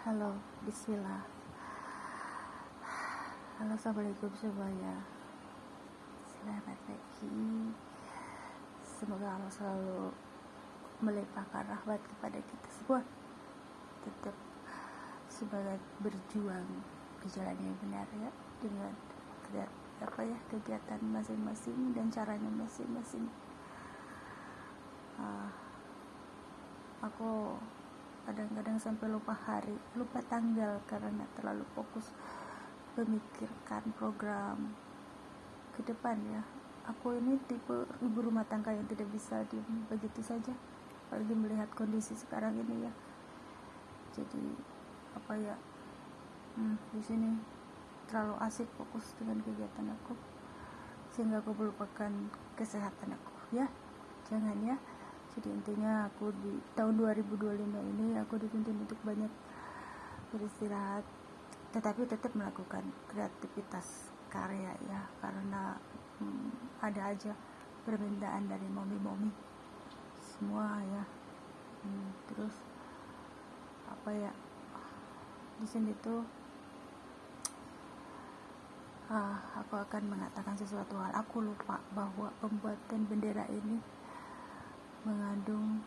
Halo, bismillah. Halo, assalamualaikum semuanya. Selamat pagi. Semoga Allah selalu melimpahkan rahmat kepada kita semua. Tetap semangat berjuang di jalan yang benar ya, dengan kegiatan masing-masing dan caranya masing-masing. Aku kadang-kadang sampai lupa hari, lupa tanggal karena terlalu fokus memikirkan program ke depan ya. Aku ini tipe ibu rumah tangga yang tidak bisa diam begitu saja, apalagi melihat kondisi sekarang ini ya. Jadi di sini terlalu asik fokus dengan kegiatan aku sehingga aku melupakan kesehatan aku ya. Jangan ya. Jadi intinya aku di tahun 2025 ini aku dituntut untuk banyak beristirahat, tetapi tetap melakukan kreativitas karya ya, karena ada aja permintaan dari momi-momi semua ya. Terus di sini tuh aku akan mengatakan sesuatu hal. Aku lupa bahwa pembuatan bendera ini mengandung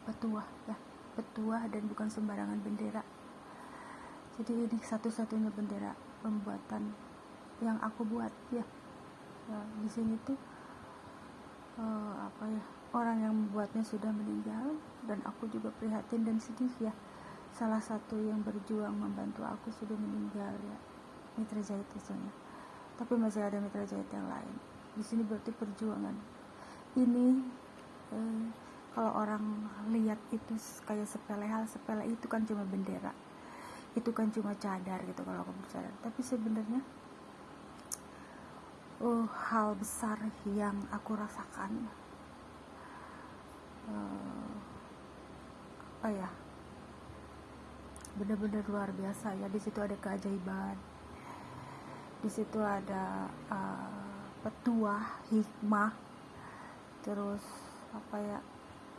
petuah dan bukan sembarangan bendera. Jadi ini satu-satunya bendera pembuatan yang aku buat ya. Di sini tuh orang yang membuatnya sudah meninggal dan aku juga prihatin dan sedih ya. Salah satu yang berjuang membantu aku sudah meninggal ya, Mitra Jahit misalnya. Tapi masih ada Mitra Jahit yang lain. Di sini berarti perjuangan ini kalau orang lihat itu kayak sepele, hal sepele itu kan cuma bendera, itu kan cuma cadar gitu kalau aku bicara. Tapi sebenarnya hal besar yang aku rasakan benar-benar luar biasa ya. Di situ ada keajaiban, di situ ada petuah, hikmah, terus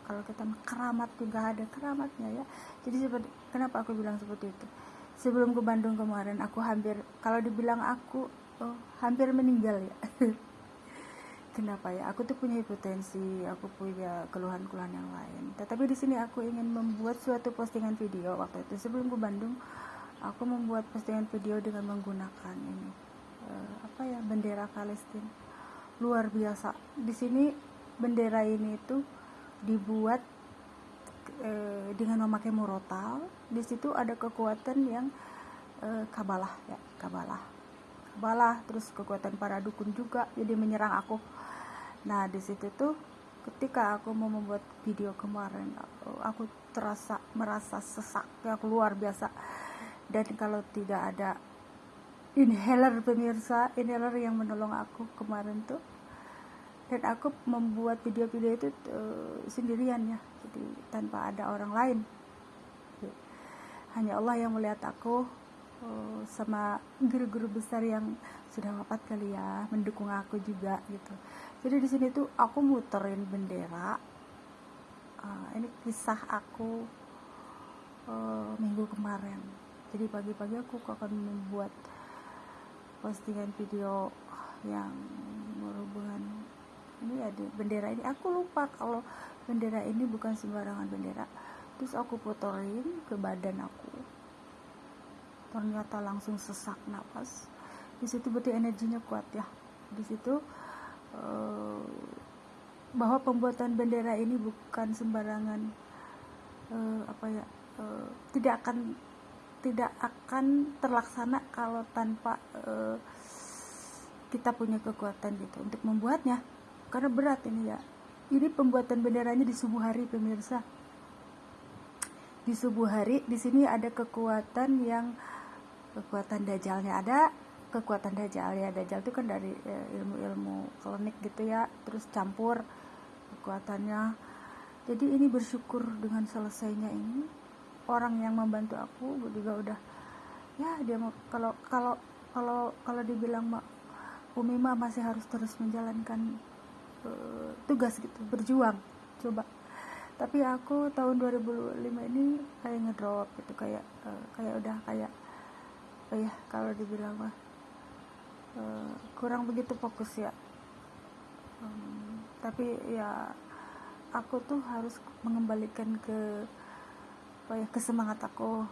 kalau kita keramat juga ada keramatnya ya. Jadi kenapa aku bilang seperti itu? Sebelum ke Bandung kemarin aku kalau dibilang aku hampir meninggal ya. Kenapa ya? Aku tuh punya hipertensi, aku punya keluhan-keluhan yang lain. Tetapi di sini aku ingin membuat suatu postingan video waktu itu. Sebelum ke Bandung, aku membuat postingan video dengan menggunakan ini bendera Palestina. Luar biasa. Di sini bendera ini itu dibuat dengan memakai murotal. Di situ ada kekuatan yang kabalah, terus kekuatan para dukun juga jadi menyerang aku. Nah di situ tuh ketika aku mau membuat video kemarin, aku merasa sesak ya, luar biasa. Dan kalau tidak ada inhaler pemirsa, inhaler yang menolong aku kemarin tuh, dan aku membuat video-video itu sendirian ya, jadi tanpa ada orang lain. Hanya Allah yang melihat aku sama guru-guru besar yang sudah wafat kali ya, mendukung aku juga gitu. Jadi di sini tuh aku muterin bendera. Ini kisah aku minggu kemarin. Jadi pagi-pagi aku akan membuat postingan video yang berhubungan ini ada bendera ini. Aku lupa kalau bendera ini bukan sembarangan bendera. Terus aku puterin ke badan aku, ternyata langsung sesak napas. Di situ berarti energinya kuat ya. Di situ bahwa pembuatan bendera ini bukan sembarangan, tidak akan terlaksana kalau tanpa kita punya kekuatan gitu untuk membuatnya. Karena berat ini ya. Ini pembuatan benderanya di subuh hari pemirsa. Di subuh hari, di sini ada kekuatan dajalnya ada. Kekuatan dajal ya. Dajal itu kan dari ilmu klinik gitu ya. Terus campur kekuatannya. Jadi ini bersyukur dengan selesainya ini. Orang yang membantu aku juga udah ya, dia mau kalau dibilang Umi mah masih harus terus menjalankan tugas gitu, berjuang. Coba Tapi aku tahun 2005 ini kayak ngedrop gitu, kayak udah kayak ya kalau dibilang mah kurang begitu fokus ya. Tapi ya aku tuh harus mengembalikan ke ke semangat aku,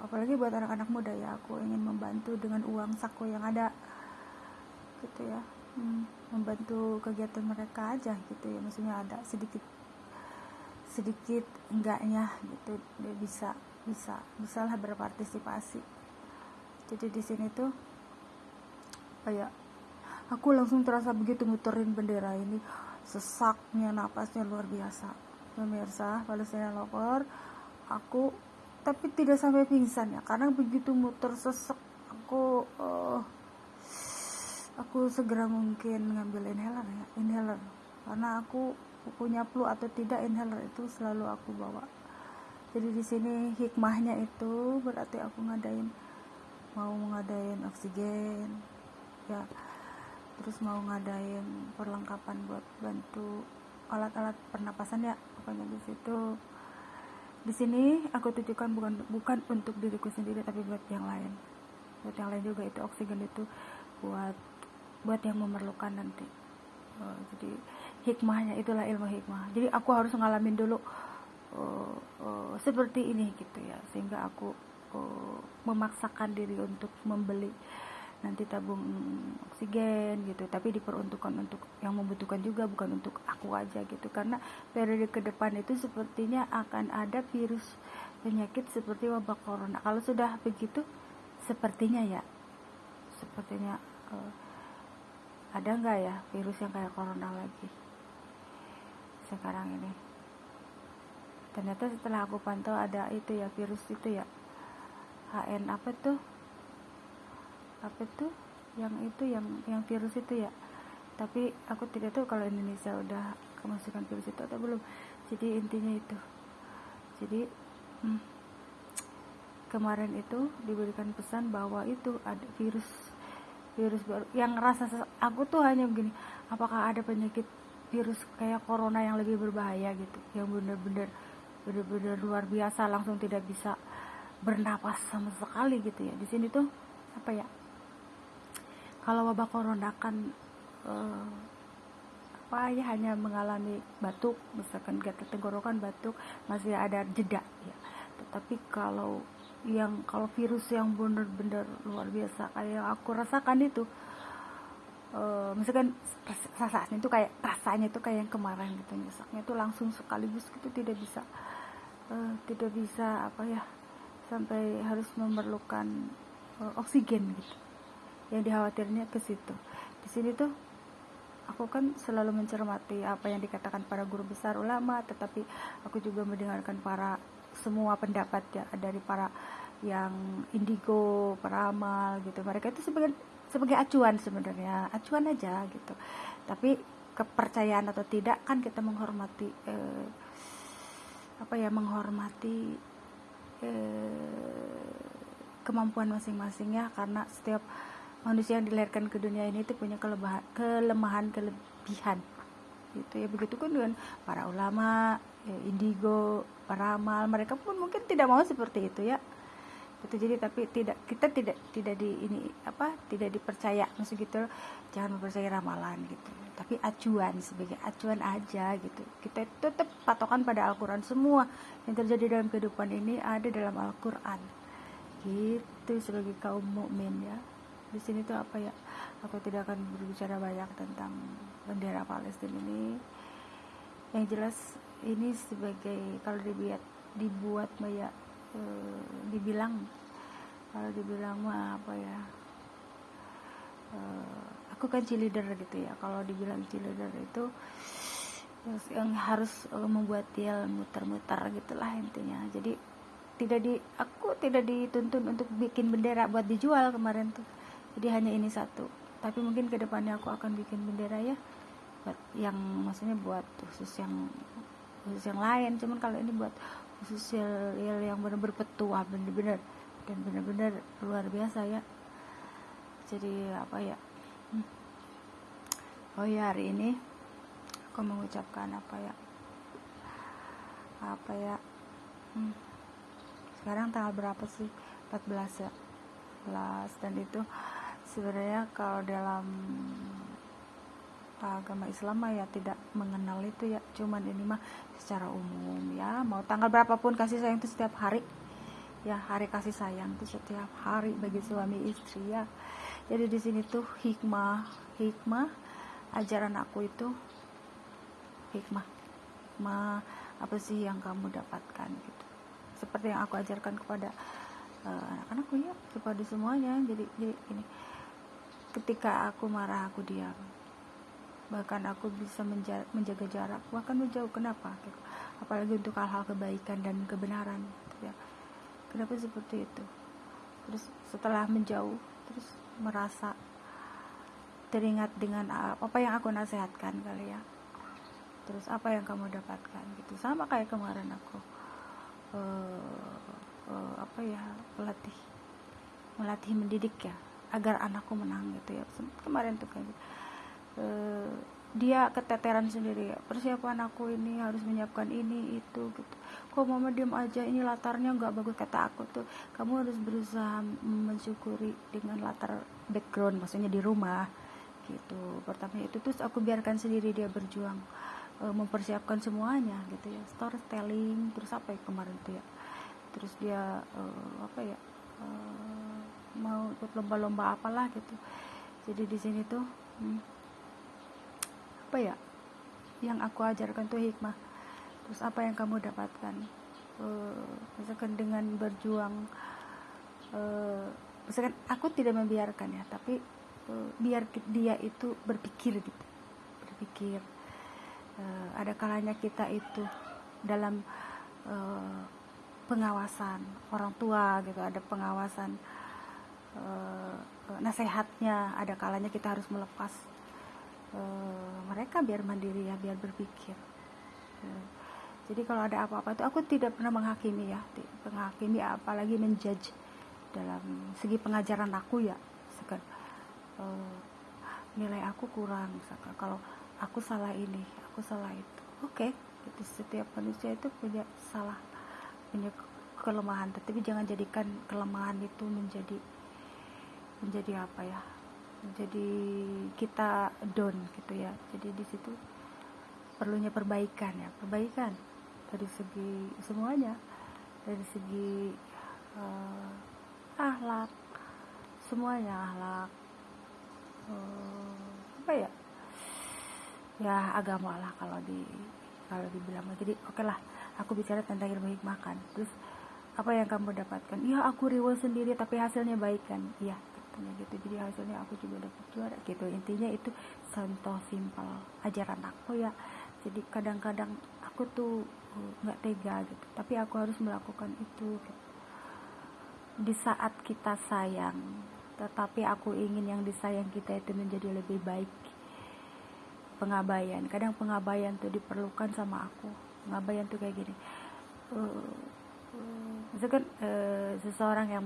apalagi buat anak-anak muda ya. Aku ingin membantu dengan uang saku yang ada gitu ya, membantu kegiatan mereka aja gitu ya, maksudnya ada sedikit enggaknya gitu, dia bisa lah berpartisipasi. Jadi di sini tuh kayak aku langsung terasa begitu muterin bendera ini, sesaknya napasnya luar biasa pemirsa Palestina Lover. Aku tapi tidak sampai pingsan ya, karena begitu muter sesek aku segera mungkin ngambil inhaler karena aku punya flu atau tidak, inhaler itu selalu aku bawa. Jadi di sini hikmahnya itu berarti aku mau ngadain oksigen ya, terus mau ngadain perlengkapan buat bantu alat-alat pernapasan ya, pokoknya di situ. Di sini aku tujukan bukan untuk diriku sendiri, tapi buat yang lain juga. Itu oksigen itu buat yang memerlukan nanti. Jadi hikmahnya itulah ilmu hikmah. Jadi aku harus ngalamin dulu seperti ini gitu ya, sehingga aku memaksakan diri untuk membeli nanti tabung oksigen gitu, tapi diperuntukkan untuk yang membutuhkan juga, bukan untuk aku aja gitu. Karena periode ke depan itu sepertinya akan ada virus penyakit seperti wabah corona. Kalau sudah begitu sepertinya ada nggak ya virus yang kayak corona lagi sekarang ini. Ternyata setelah aku pantau ada itu ya, virus itu ya, HN apa tuh yang virus itu ya. Tapi aku tidak tahu kalau Indonesia udah kemasukan virus itu atau belum. Jadi intinya itu, jadi kemarin itu diberikan pesan bahwa itu ada virus baru yang aku tuh hanya begini, apakah ada penyakit virus kayak corona yang lebih berbahaya gitu, yang benar-benar luar biasa, langsung tidak bisa bernapas sama sekali gitu ya. Di sini tuh kalau wabah corona kan hanya mengalami batuk, misalkan gatal tenggorokan, batuk, masih ada jeda ya. Tetapi kalau virus yang benar-benar luar biasa kayak aku rasakan itu, misalkan rasanya itu kayak yang kemarin gitu, nyesaknya itu langsung sekaligus gitu, tidak bisa sampai harus memerlukan oksigen gitu. Yang dikhawatirnya ke situ. Di sini tuh aku kan selalu mencermati apa yang dikatakan para guru besar ulama, tetapi aku juga mendengarkan semua pendapat ya, dari para yang indigo, para amal gitu. Mereka itu sebagai acuan, sebenarnya acuan aja gitu. Tapi kepercayaan atau tidak kan kita menghormati kemampuan masing-masing ya, karena setiap manusia yang dilahirkan ke dunia ini itu punya kelemahan kelebihan gitu ya. Begitu kan dengan para ulama indigo, para amal, mereka pun mungkin tidak mau seperti itu ya gitu. Jadi tapi kita tidak dipercaya, maksud gitu, jangan mempercayai ramalan gitu, tapi sebagai acuan aja gitu. Kita tetap patokan pada Al-Quran. Semua yang terjadi dalam kehidupan ini ada dalam Al-Quran gitu, sebagai kaum mukmin ya. Di sini tuh aku tidak akan berbicara banyak tentang bendera Palestina ini. Yang jelas ini sebagai, kalau dibuat dibilang mah aku kan cheerleader gitu ya. Kalau dibilang cheerleader itu yang harus membuat dia muter-muter gitulah intinya. Jadi aku tidak dituntun untuk bikin bendera buat dijual kemarin tuh. Jadi hanya ini satu. Tapi mungkin kedepannya aku akan bikin bendera ya, yang maksudnya buat khusus yang lain. Cuman kalau ini buat khusus yang benar-benar petuah, benar-benar luar biasa ya. Jadi hari ini aku mengucapkan apa ya, sekarang tanggal berapa sih, 14 ya, 14. Dan itu sebenarnya kalau dalam agama Islam ya tidak mengenal itu ya, cuman ini mah secara umum ya, mau tanggal berapapun kasih sayang itu setiap hari ya, hari kasih sayang itu setiap hari bagi suami istri ya. Jadi di sini tuh hikmah ajaran aku itu hikmah apa sih yang kamu dapatkan gitu, seperti yang aku ajarkan kepada anak-anakku ya, kepada semuanya. Jadi ini, ketika aku marah aku diam, bahkan aku bisa menjaga jarak, bahkan menjauh. Kenapa gitu? Apalagi untuk hal-hal kebaikan dan kebenaran gitu ya. Kenapa seperti itu? Terus setelah menjauh, terus merasa teringat dengan apa yang aku nasihatkan kali ya. Terus apa yang kamu dapatkan gitu, sama kayak kemarin aku apa ya, melatih mendidik ya, agar anakku menang gitu ya. Kemarin tuh kayak gitu. Dia keteteran sendiri ya, persiapan aku ini harus menyiapkan ini itu gitu. Kok mama diam aja, ini latarnya nggak bagus. Kata aku tuh, kamu harus berusaha mensyukuri dengan latar background, maksudnya di rumah gitu. Pertama itu, terus aku biarkan sendiri dia berjuang mempersiapkan semuanya gitu ya, storytelling. Terus apa ya kemarin tuh ya, terus dia apa ya, mau ikut lomba-lomba apalah gitu. Jadi di sini tuh apa ya yang aku ajarkan tuh hikmah. Terus apa yang kamu dapatkan, misalkan dengan berjuang, misalkan aku tidak membiarkan ya, tapi biar dia itu berpikir gitu, ada kalanya kita itu dalam pengawasan orang tua gitu, ada pengawasan nasihatnya, ada kalanya kita harus melepas mereka biar mandiri ya, biar berpikir. Jadi kalau ada apa-apa itu aku tidak pernah menghakimi ya, apalagi menjudge dalam segi pengajaran aku ya. Misalkan nilai aku kurang, misalkan kalau aku salah ini, aku salah itu, oke. Jadi setiap manusia itu punya kelemahan, tetapi jangan jadikan kelemahan itu menjadi apa ya, jadi kita down gitu ya. Jadi di situ perlunya perbaikan dari segi semuanya, dari segi akhlak, semuanya akhlak, apa ya agama lah kalau dibilang. Jadi oke lah, aku bicara tentang ilmu hikmah kan. Terus apa yang kamu dapatkan? Ya aku reward sendiri tapi hasilnya baik kan. Iya gitu, jadi hasilnya aku juga dapat juara gitu. Intinya itu contoh simpel ajaran aku ya. Jadi kadang-kadang aku tuh nggak tega gitu, tapi aku harus melakukan itu gitu. Di saat kita sayang, tetapi aku ingin yang disayang kita itu menjadi lebih baik. Pengabaian, kadang pengabaian tuh diperlukan sama aku. Pengabaian tuh kayak gini, misalkan seseorang yang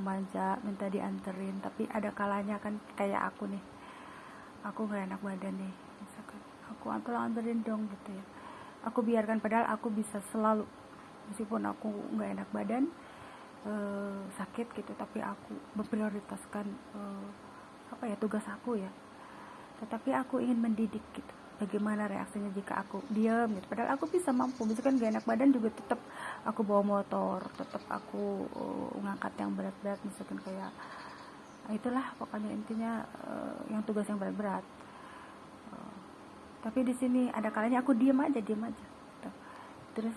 manja minta dianterin, tapi ada kalanya kan kayak aku nih, aku nggak enak badan nih, misalkan aku anterin dong gitu ya, aku biarkan, padahal aku bisa selalu, meskipun aku nggak enak badan, sakit gitu, tapi aku memprioritaskan tugas aku ya. Tetapi aku ingin mendidik gitu, bagaimana reaksinya jika aku diam gitu, padahal aku bisa mampu, misalkan gak enak badan juga tetap aku bawa motor, tetap aku ngangkat yang berat-berat, misalkan kayak itulah pokoknya intinya yang tugas yang berat-berat. Tapi di sini ada kalanya aku diam aja gitu. Terus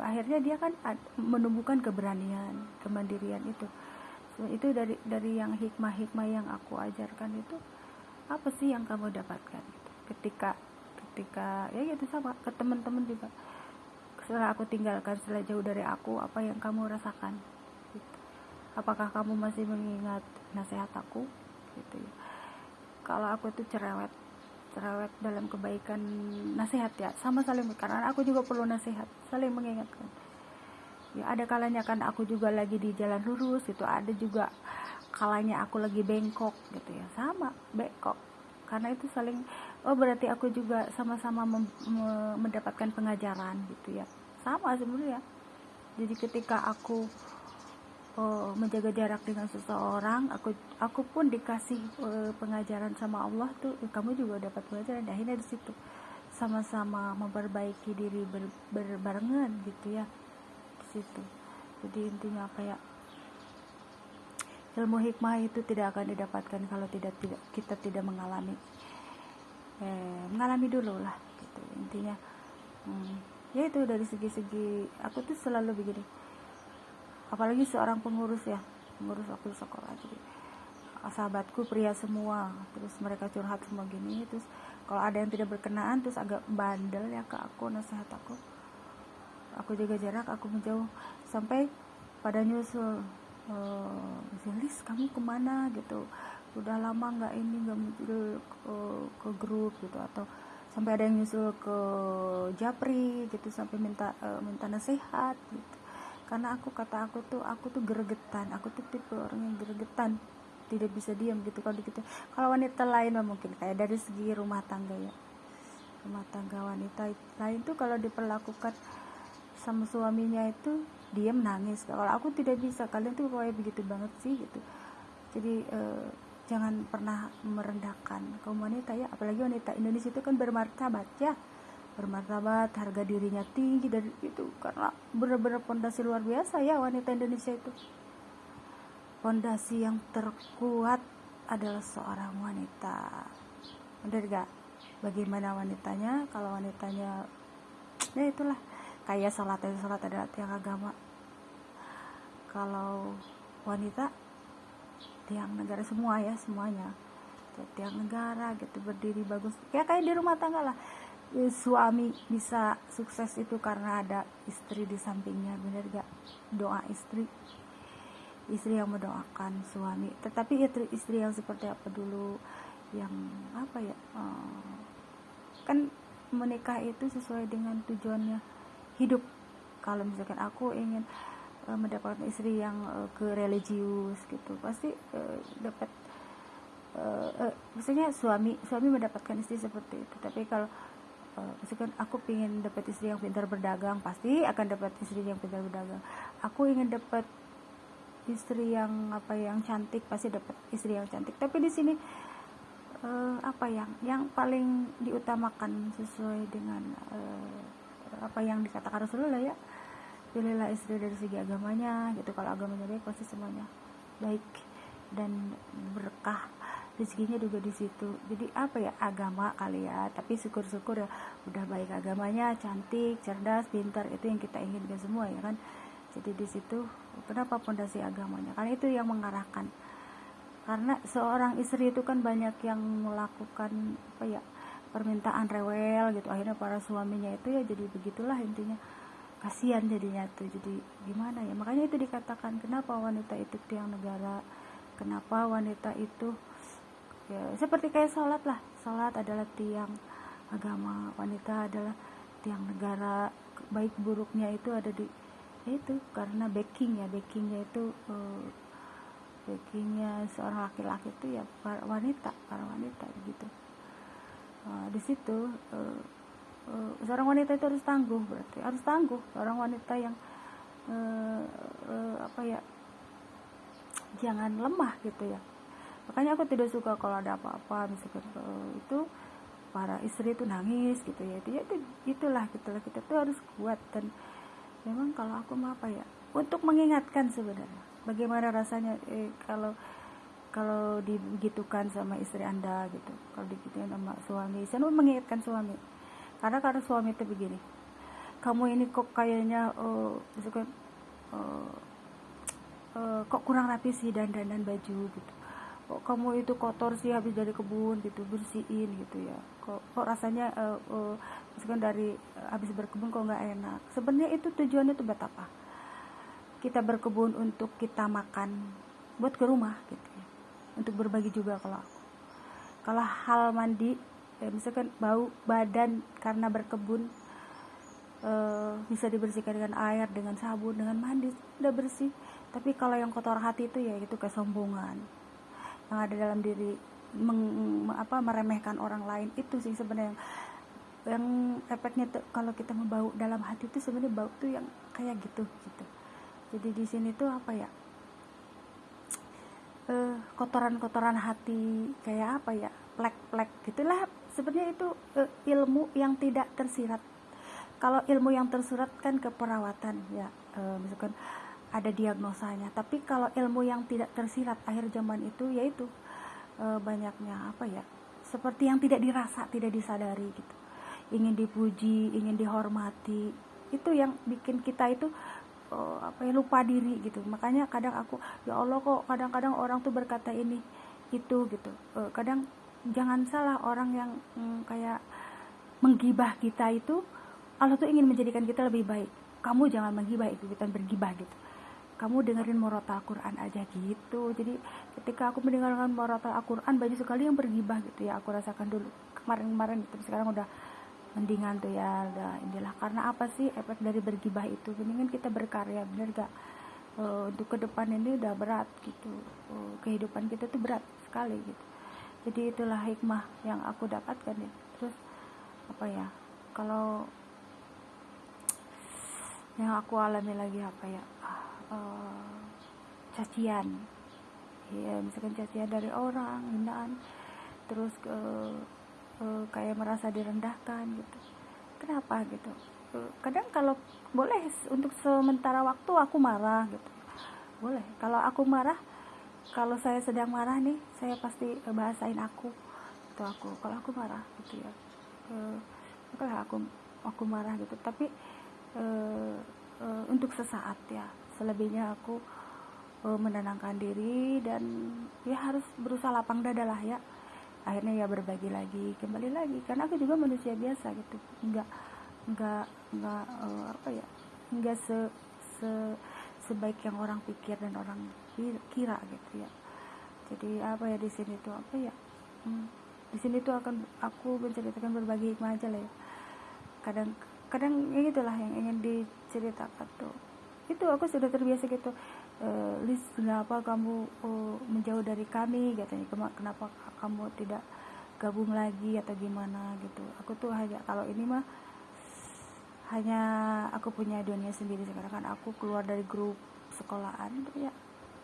akhirnya dia kan menumbuhkan keberanian, kemandirian itu. So, itu dari yang hikmah yang aku ajarkan itu, apa sih yang kamu dapatkan gitu. Ketika ya gitu, sama ke teman-teman juga, setelah aku tinggalkan, setelah jauh dari aku, apa yang kamu rasakan gitu. Apakah kamu masih mengingat nasihat aku gitu ya. Kalau aku tuh cerewet dalam kebaikan nasihat ya, sama saling, karena aku juga perlu nasihat, saling mengingatkan ya. Ada kalanya kan aku juga lagi di jalan lurus gitu, ada juga kalanya aku lagi bengkok gitu ya, sama bengkok, karena itu saling oh berarti aku juga sama-sama mendapatkan pengajaran gitu ya, sama sebenarnya. Jadi ketika aku menjaga jarak dengan seseorang, aku pun dikasih pengajaran sama Allah tuh, kamu juga dapat pengajaran. Akhirnya di situ sama-sama memperbaiki diri berbarengan gitu ya di situ. Jadi intinya apa ya, ilmu hikmah itu tidak akan didapatkan kalau kita tidak mengalami dulu lah gitu intinya. Ya itu dari segi-segi aku tuh selalu begini, apalagi seorang pengurus waktu sekolah. Jadi sahabatku pria semua, terus mereka curhat semua gini, terus kalau ada yang tidak berkenaan terus agak bandel ya ke aku, nasihat aku jaga jarak, aku menjauh, sampai pada nyusul, Zelis kamu kemana gitu, udah lama nggak muncul ke grup gitu, atau sampai ada yang nyusul ke Japri gitu, sampai minta nasihat gitu. Karena aku tuh gregetan, aku tuh tipe orang yang gregetan, tidak bisa diam gitu. Kalau wanita lain mungkin kayak dari segi rumah tangga wanita lain tuh kalau diperlakukan sama suaminya itu diam nangis. Kalau aku tidak bisa, kalian tuh kayak begitu banget sih gitu. Jadi jangan pernah merendahkan kaum wanita ya, apalagi wanita Indonesia itu kan bermartabat, harga dirinya tinggi dari itu, karena benar-benar pondasi luar biasa ya wanita Indonesia itu. Pondasi yang terkuat adalah seorang wanita, benar gak? Bagaimana wanitanya? Kalau wanitanya ya itulah, kayak sholat adalah tiang agama. Kalau wanita tiang negara, semuanya tiang negara gitu, berdiri bagus ya, kayak di rumah tangga lah. Suami bisa sukses itu karena ada istri di sampingnya, benar gak? Doa istri yang mendoakan suami. Tetapi istri yang seperti apa dulu, yang apa ya, kan menikah itu sesuai dengan tujuannya hidup. Kalau misalkan aku ingin mendapatkan istri yang ke religius gitu, pasti dapat maksudnya suami mendapatkan istri seperti itu. Tapi kalau misalkan aku ingin dapat istri yang pintar berdagang, pasti akan dapat istri yang pintar berdagang. Aku ingin dapat istri yang cantik, pasti dapat istri yang cantik. Tapi di sini yang paling diutamakan sesuai dengan apa yang dikatakan Rasulullah ya, pilihlah istri dari segi agamanya gitu. Kalau agamanya baik, pasti semuanya baik dan berkah, rezekinya juga di situ. Jadi agama kali ya, tapi syukur-syukur ya udah baik agamanya, cantik, cerdas, pintar, itu yang kita inginkan semua ya kan. Jadi di situ kenapa pondasi agamanya, karena itu yang mengarahkan. Karena seorang istri itu kan banyak yang melakukan permintaan rewel gitu, akhirnya para suaminya itu ya jadi begitulah intinya, kasihan jadinya tuh. Jadi gimana ya, makanya itu dikatakan kenapa wanita itu tiang negara, kenapa wanita itu ya seperti kayak sholat lah, sholat adalah tiang agama, wanita adalah tiang negara. Baik buruknya itu ada di itu karena backingnya itu backingnya seorang laki-laki itu ya para wanita gitu. Di situ seorang wanita itu harus tangguh, seorang wanita yang jangan lemah gitu ya. Makanya aku tidak suka kalau ada apa-apa misalkan itu para istri itu nangis gitu ya. Itulah kita tuh harus kuat. Dan memang kalau aku untuk mengingatkan sebenarnya bagaimana rasanya kalau digitukan sama istri Anda gitu, kalau digitukan sama suami, saya mengingatkan suami. Karena suami itu begini, kamu ini kok kayaknya misalkan kok kurang rapi sih dandan baju gitu, kok kamu itu kotor sih habis dari kebun gitu, bersihin gitu ya, kok rasanya misalkan dari habis berkebun kok nggak enak. Sebenarnya itu tujuannya tuh buat apa? Kita berkebun untuk kita makan, buat ke rumah gitu ya, untuk berbagi juga. Kalau hal mandi misalkan bau badan karena berkebun, bisa dibersihkan dengan air, dengan sabun, dengan mandi, udah bersih. Tapi kalau yang kotor hati itu ya itu kesombongan yang ada dalam diri meremehkan orang lain. Itu sih sebenarnya yang efeknya tuh kalau kita membau dalam hati itu sebenarnya bau tuh yang kayak gitu. Jadi di sini tuh apa ya, kotoran-kotoran hati, kayak apa ya, plek-plek gitulah sebenarnya. Itu ilmu yang tidak tersirat. Kalau ilmu yang tersirat kan keperawatan ya, misalkan ada diagnosanya. Tapi kalau ilmu yang tidak tersirat akhir zaman itu yaitu banyaknya apa ya, seperti yang tidak dirasa, tidak disadari gitu. Ingin dipuji, ingin dihormati, itu yang bikin kita itu lupa diri gitu. Makanya kadang aku, ya Allah kok kadang-kadang orang tuh berkata ini itu gitu. Kadang jangan salah, orang yang kayak menggibah kita itu, Allah tuh ingin menjadikan kita lebih baik. Kamu jangan menggibah, itu kita bergibah gitu. Kamu dengerin murotal Al-Quran aja gitu. Jadi ketika aku mendengarkan murotal Al-Quran, banyak sekali yang bergibah gitu ya. Aku rasakan dulu kemarin-kemarin gitu. Sekarang udah mendingan tuh ya, udah inilah. Karena apa sih efek dari bergibah itu? Mendingan kita berkarya, bener gak? Untuk ke depan ini udah berat gitu. Kehidupan kita tuh berat sekali gitu. Jadi itulah hikmah yang aku dapatkan ya. Terus apa ya, kalau yang aku alami lagi apa ya, cacian ya, misalkan cacian dari orang, hinaan, terus kayak merasa direndahkan gitu. Kenapa gitu? Kadang kalau boleh untuk sementara waktu aku marah gitu, boleh. Kalau aku marah, kalau saya sedang marah nih, saya pasti bahasain aku itu aku. Kalau aku marah gitu ya, kalau aku marah gitu. Tapi untuk sesaat ya, selebihnya aku menenangkan diri dan ya harus berusaha lapang dada lah ya. Akhirnya ya berbagi lagi, kembali lagi, karena aku juga manusia biasa gitu. Enggak enggak sebaik yang orang pikir dan orang kira gitu ya. Jadi apa ya, di sini tuh apa ya, di sini tuh akan aku menceritakan berbagi hikmah aja lah ya. Kadang ya gitulah yang ingin diceritakan tuh. Itu aku sudah terbiasa gitu. Lis, kenapa kamu menjauh dari kami katanya, kenapa kamu tidak gabung lagi atau gimana gitu. Aku tuh hanya, kalau ini mah hanya aku punya dunia sendiri sekarang kan. Aku keluar dari grup sekolahan tuh ya.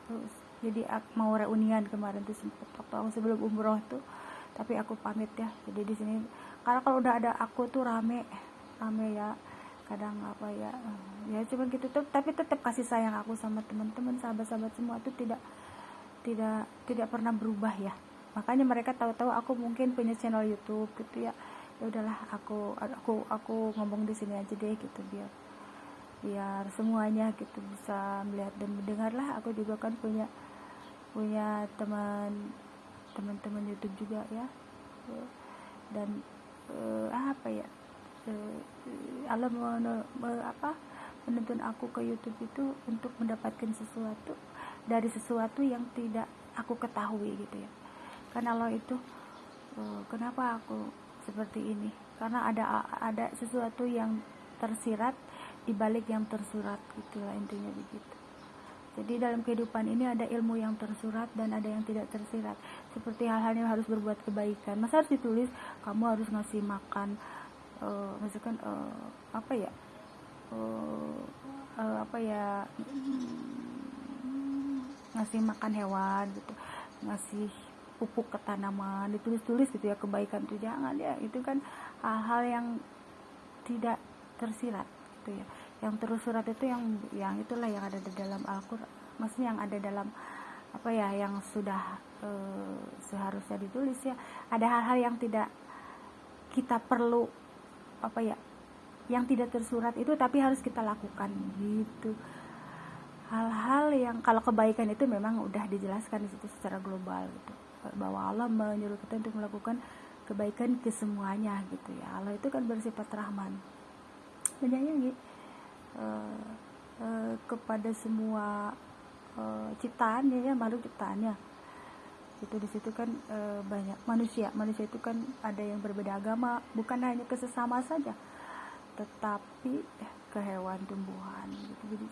Terus jadi mau reunian kemarin tuh sempet waktu aku sebelum umroh tuh, tapi aku pamit ya. Jadi di sini karena kalau udah ada aku tuh rame ya. Kadang apa ya, ya cuman gitu tuh. Tapi tetap kasih sayang aku sama teman-teman, sahabat-sahabat semua itu tidak pernah berubah ya. Makanya mereka tahu-tahu aku mungkin punya channel YouTube gitu ya. Ya udahlah, aku ngomong di sini aja deh gitu, biar semuanya gitu bisa melihat dan mendengar lah. Aku juga kan punya teman-teman YouTube juga ya. Dan apa ya, Allah menuntun aku ke YouTube itu untuk mendapatkan sesuatu dari sesuatu yang tidak aku ketahui gitu ya. Karena Allah itu, kenapa aku seperti ini, karena ada sesuatu yang tersirat di balik yang tersurat, gitulah intinya begitu. Jadi dalam kehidupan ini ada ilmu yang tersurat dan ada yang tidak tersirat. Seperti hal-hal yang harus berbuat kebaikan, masa harus ditulis kamu harus ngasih makan, misalkan ngasih makan hewan gitu, ngasih pupuk ke tanaman, ditulis-tulis gitu ya, kebaikan itu jangan ya. Itu kan hal-hal yang tidak tersirat gitu ya. Yang tersurat itu yang itulah yang ada di dalam Al-Quran, maksudnya yang ada dalam apa ya, yang sudah seharusnya ditulis ya. Ada hal-hal yang tidak kita perlu apa ya, yang tidak tersurat itu tapi harus kita lakukan gitu. Hal-hal yang kalau kebaikan itu memang udah dijelaskan di situ secara global gitu, bahwa Allah menyuruh kita untuk melakukan kebaikan ke semuanya gitu ya. Allah itu kan bersifat rahman, menyayangi kepada semua ciptaannya ya, makhluk ciptaannya. Itu di situ kan banyak manusia itu kan ada yang berbeda agama, bukan hanya ke sesama saja, tetapi ke hewan, tumbuhan gitu. Jadi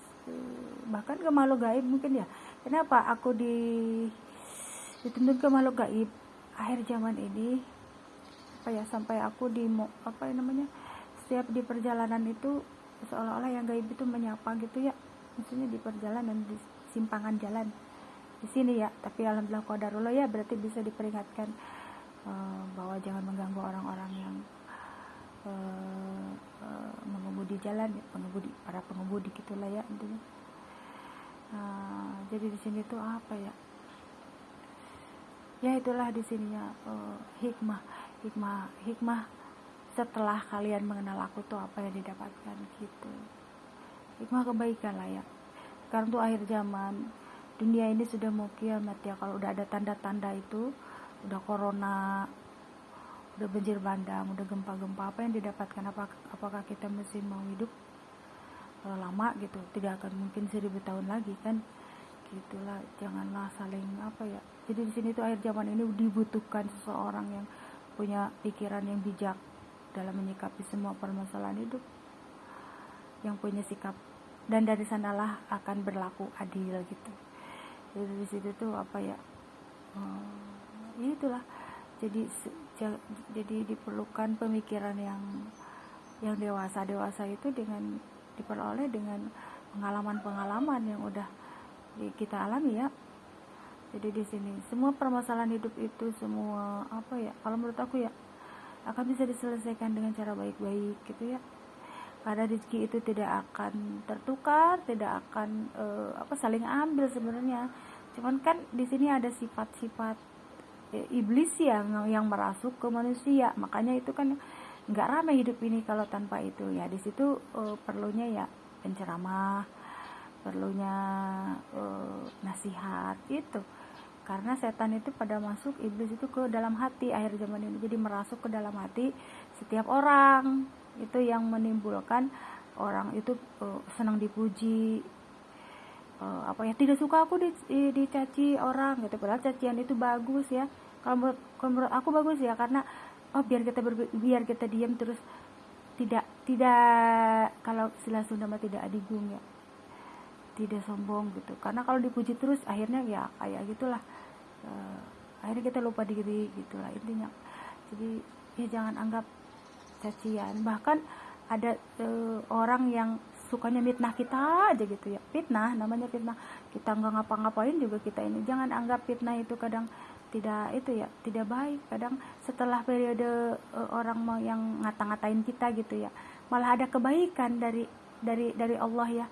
bahkan ke makhluk gaib mungkin ya. Kenapa aku dituntun ke makhluk gaib? akhir zaman ini sampai aku setiap di perjalanan itu seolah-olah yang gaib itu menyapa gitu ya, maksudnya di perjalanan, di simpangan jalan di sini ya. Tapi alhamdulillah qadarullah ya, berarti bisa diperingatkan bahwa jangan mengganggu orang-orang yang mengemudi jalan ya, para pengemudi gitulah ya intinya. Jadi di sini tuh ya itulah di sininya hikmah setelah kalian mengenal aku tuh apa yang didapatkan gitu. Hikmah kebaikan lah ya. Sekarang tuh akhir zaman, dunia ini sudah mau kiamat ya. Kalau udah ada tanda-tanda itu, udah corona, udah banjir bandang, udah gempa-gempa, apa yang didapatkan? Apakah kita masih mau hidup lama gitu? Tidak akan mungkin 1000 tahun lagi kan? Gitulah, janganlah saling Jadi di sini tuh akhir zaman ini dibutuhkan seseorang yang punya pikiran yang bijak dalam menyikapi semua permasalahan hidup, yang punya sikap, dan dari sanalah akan berlaku adil gitu. Jadi di situ tuh itulah. Jadi diperlukan pemikiran yang dewasa itu dengan diperoleh dengan pengalaman yang udah kita alami ya. Jadi di sini semua permasalahan hidup itu semua kalau menurut aku ya akan bisa diselesaikan dengan cara baik-baik gitu ya. Karena rezeki itu tidak akan tertukar, tidak akan saling ambil sebenarnya. Cuman kan di sini ada sifat-sifat iblis yang merasuk ke manusia. Makanya itu kan nggak ramai hidup ini kalau tanpa itu ya. Di situ perlunya ya penceramah, perlunya nasihat gitu. Karena setan itu pada masuk, iblis itu ke dalam hati akhir zaman ini. Jadi merasuk ke dalam hati setiap orang. Itu yang menimbulkan orang itu senang dipuji. Tidak suka aku dicaci orang gitu. Padahal cacian itu bagus ya. Kalau menurut aku bagus ya, karena biar kita diam terus tidak kalau istilah Sunda mah tidak adigung ya. Tidak sombong gitu. Karena kalau dipuji terus akhirnya ya kayak gitulah. Akhirnya kita lupa diri gitulah intinya. Jadi ya jangan anggap cacian. Bahkan ada orang yang sukanya mitnah kita aja gitu ya. Fitnah, namanya fitnah. Kita nggak ngapa-ngapain juga kita ini. Jangan anggap fitnah itu kadang tidak baik. Kadang setelah periode orang yang ngata-ngatain kita gitu ya, malah ada kebaikan dari Allah ya.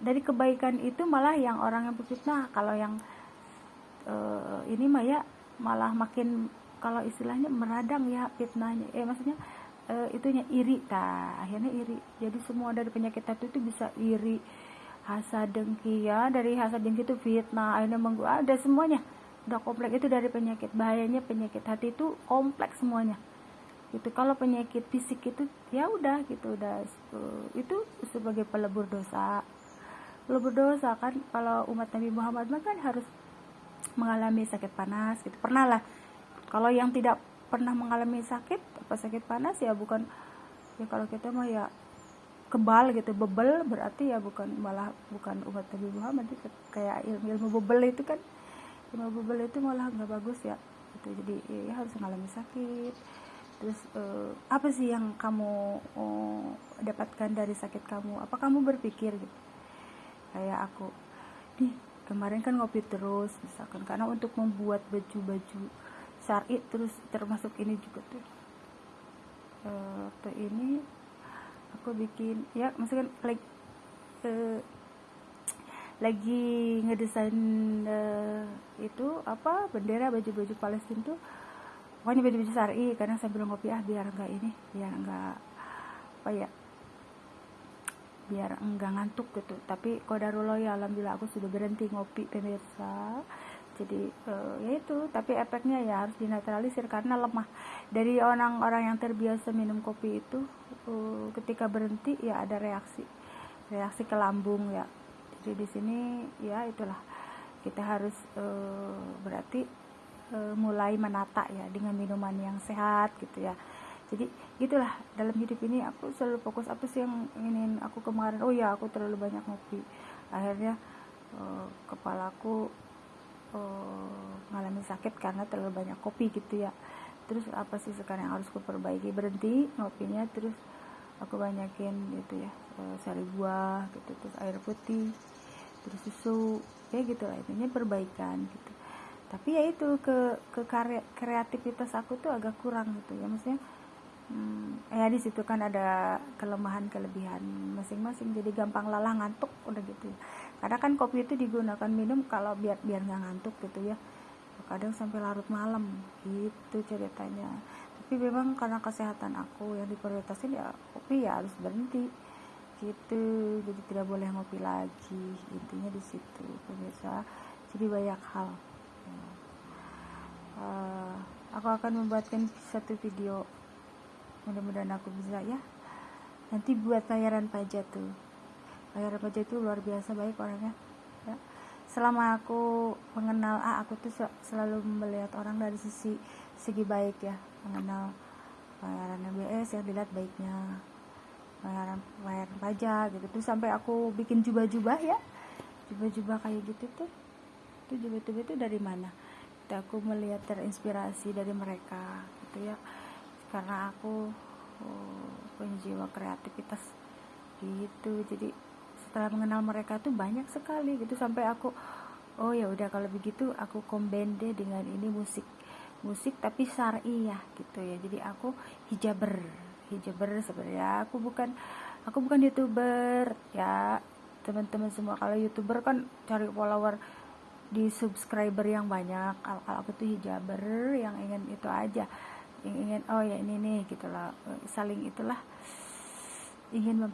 Dari kebaikan itu malah yang orang yang berfitnah, kalau yang ini mah ya malah makin, kalau istilahnya meradang ya fitnahnya, maksudnya itunya iri, akhirnya iri. Jadi semua dari penyakit hati itu bisa iri, hasad, dengki ya. Dari hasad, dengki itu fitnah, akhirnya ada semuanya, udah kompleks itu dari penyakit. Bahayanya penyakit hati itu kompleks semuanya gitu. Kalau penyakit fisik itu ya udah gitu, udah itu sebagai pelebur dosa kan. Kalau umat Nabi Muhammad kan harus mengalami sakit panas gitu, pernah lah. Kalau yang tidak pernah mengalami sakit panas ya bukan ya, kalau kita mah ya kebal gitu, bebel, berarti ya bukan umat Nabi Muhammad itu. Kayak ilmu bebel itu kan, ilmu bebel itu malah nggak bagus ya gitu. Jadi ya harus mengalami sakit. Terus apa sih yang kamu dapatkan dari sakit kamu? Apa kamu berpikir gitu? Kayak aku nih kemarin kan ngopi terus misalkan, karena untuk membuat baju syar'i, terus termasuk ini juga tuh waktu ini aku bikin ya, maksudnya lagi ngedesain itu bendera, baju Palestina tuh, pokoknya baju syar'i. Karena saya bilang ngopi biar enggak ngantuk gitu. Tapi qadarullah ya, alhamdulillah aku sudah berhenti ngopi pemirsa. Jadi ya itu, tapi efeknya ya harus dinetralisir karena lemah. Dari orang-orang yang terbiasa minum kopi itu ketika berhenti ya ada reaksi ke lambung ya. Jadi di sini ya itulah, kita harus berarti mulai menata ya dengan minuman yang sehat gitu ya. Jadi gitulah, dalam hidup ini aku selalu fokus apa sih yang ingin aku kemarin. Aku terlalu banyak ngopi, akhirnya kepalaku ngalamin sakit karena terlalu banyak kopi gitu ya. Terus apa sih sekarang yang harus kuperbaiki? Berhenti ngopinya, terus aku banyakin gitu ya, sari buah gitu, terus air putih, terus susu, ya gitu lah, intinya perbaikan gitu. Tapi ya itu ke kreativitas aku tuh agak kurang gitu ya, maksudnya ya di situ kan ada kelemahan kelebihan masing-masing, jadi gampang lelah, ngantuk udah gitu ya. Karena kan kopi itu digunakan minum kalau biar nggak ngantuk gitu ya, kadang sampai larut malam gitu ceritanya. Tapi memang karena kesehatan aku yang diprioritasin ya kopi, ya harus berhenti gitu, jadi tidak boleh ngopi lagi, intinya di situ pemirsa. Jadi banyak hal. Aku akan membuatkan satu video, mudah-mudahan aku bisa ya, nanti buat bayaran pajak tuh. Bayaran pajak itu luar biasa baik orangnya ya. Selama aku mengenal aku tuh selalu melihat orang dari segi baik ya, mengenal bayaran BS yang dilihat baiknya, bayaran pajak gitu tuh. Sampai aku bikin jubah-jubah ya, jubah-jubah kayak gitu tuh. Itu jubah-jubah itu dari mana? Itu aku melihat terinspirasi dari mereka gitu ya, karena aku punya jiwa kreativitas gitu. Jadi setelah mengenal mereka tuh banyak sekali gitu, sampai aku oh ya udah kalau begitu aku combine deh dengan ini musik tapi syar'i ya gitu ya. Jadi aku hijaber sebenarnya. Aku bukan YouTuber ya teman-teman semua. Kalau YouTuber kan cari follower di subscriber yang banyak. Kalau aku tuh hijaber yang ingin itu aja, yang ingin oh ya ini nih gitu lah, saling itulah, ingin